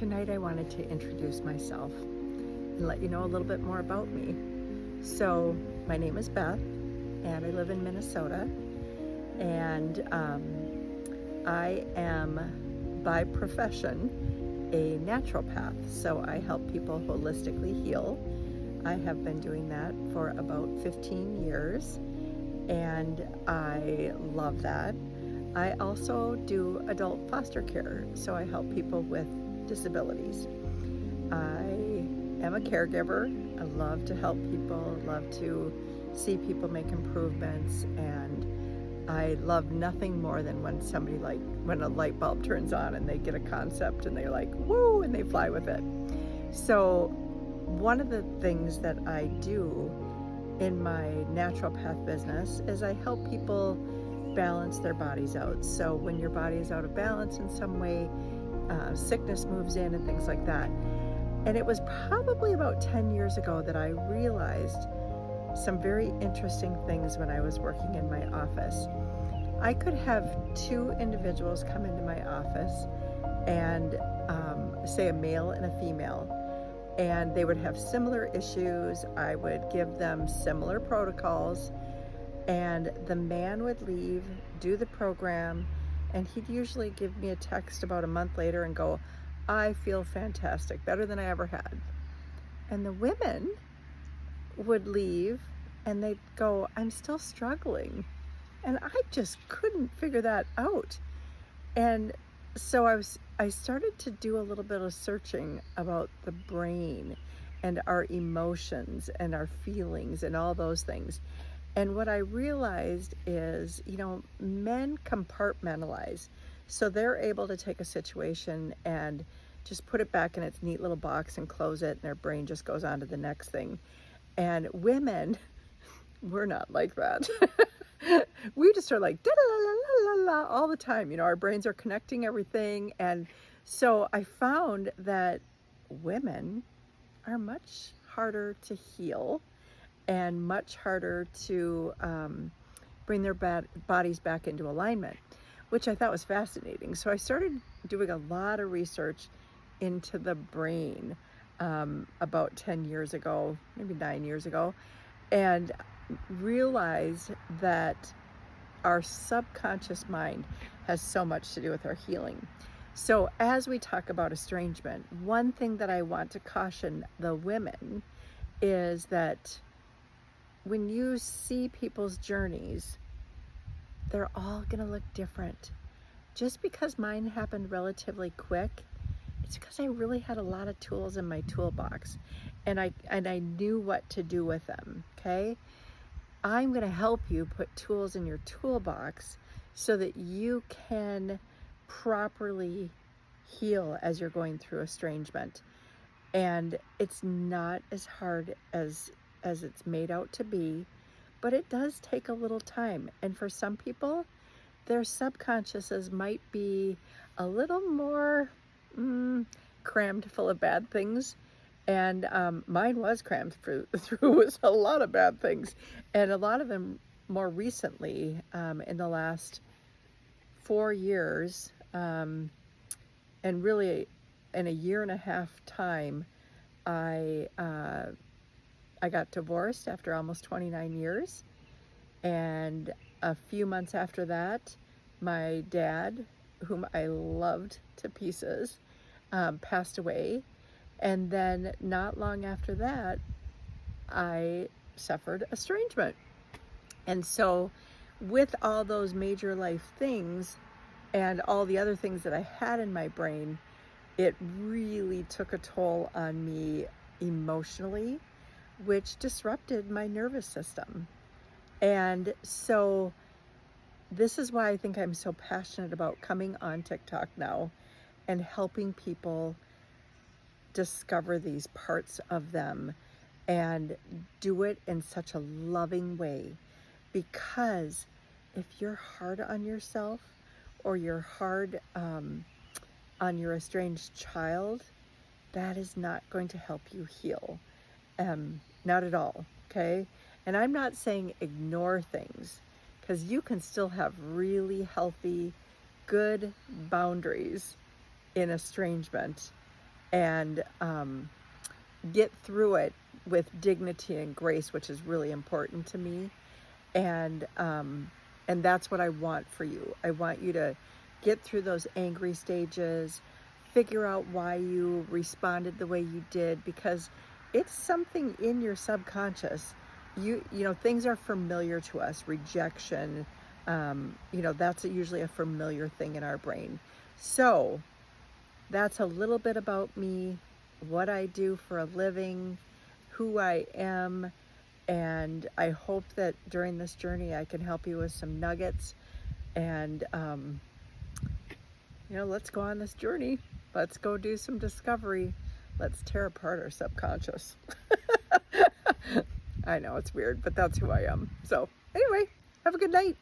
Tonight I wanted to introduce myself and let you know a little bit more about me. So, my name is Beth, and I live in Minnesota, and I am by profession a naturopath. So I help people holistically heal. I have been doing that for about 15 years, and I love that. I also do adult foster care, so I help people with disabilities. I am a caregiver. I love to help people, love to see people make improvements, and I love nothing more than when somebody, like when a light bulb turns on and they get a concept and they're like, woo, and they fly with it. So one of the things that I do in my naturopath business is I help people balance their bodies out. So when your body is out of balance in some way, sickness moves in and things like that. And it was probably about 10 years ago that I realized some very interesting things when I was working in my office. I could have two individuals come into my office and say a male and a female, and they would have similar issues. I would give them similar protocols, and the man would leave, do the program, and he'd usually give me a text about a month later and go, I feel fantastic, better than I ever had. And the women would leave and they'd go, I'm still struggling. And I just couldn't figure that out. And so I started to do a little bit of searching about the brain and our emotions and our feelings and all those things. And what I realized is, men compartmentalize. So they're able to take a situation and just put it back in its neat little box and close it, and their brain just goes on to the next thing. And women, we're not like that. We just are like da la la la la la all the time. Our brains are connecting everything. And so I found that women are much harder to heal and much harder to bring their bodies back into alignment, which I thought was fascinating. So I started doing a lot of research into the brain about 10 years ago, maybe 9 years ago, and realized that our subconscious mind has so much to do with our healing. So as we talk about estrangement, one thing that I want to caution the women is that when you see people's journeys, they're all going to look different. Just because mine happened relatively quick, it's because I really had a lot of tools in my toolbox, and I knew what to do with them, okay? I'm going to help you put tools in your toolbox so that you can properly heal as you're going through estrangement. And it's not as hard as it's made out to be, but it does take a little time. And for some people, their subconsciouses might be a little more crammed full of bad things. And mine was crammed through with a lot of bad things. And a lot of them more recently, in the last 4 years, and really in a year and a half time, I got divorced after almost 29 years. And a few months after that, my dad, whom I loved to pieces, passed away. And then not long after that, I suffered estrangement. And so with all those major life things and all the other things that I had in my brain, it really took a toll on me emotionally, which disrupted my nervous system. And so this is why I think I'm so passionate about coming on TikTok now and helping people discover these parts of them and do it in such a loving way. Because if you're hard on yourself or you're hard on your estranged child, that is not going to help you heal. Not at all, okay? And I'm not saying ignore things, because you can still have really healthy, good boundaries in estrangement and get through it with dignity and grace, which is really important to me. And that's what I want for you. I want you to get through those angry stages, figure out why you responded the way you did, because it's something in your subconscious. You know, things are familiar to us. Rejection, that's usually a familiar thing in our brain. So that's a little bit about me, what I do for a living, who I am, and I hope that during this journey I can help you with some nuggets. And, let's go on this journey. Let's go do some discovery. Let's tear apart our subconscious. I know it's weird, but that's who I am. So, anyway, have a good night.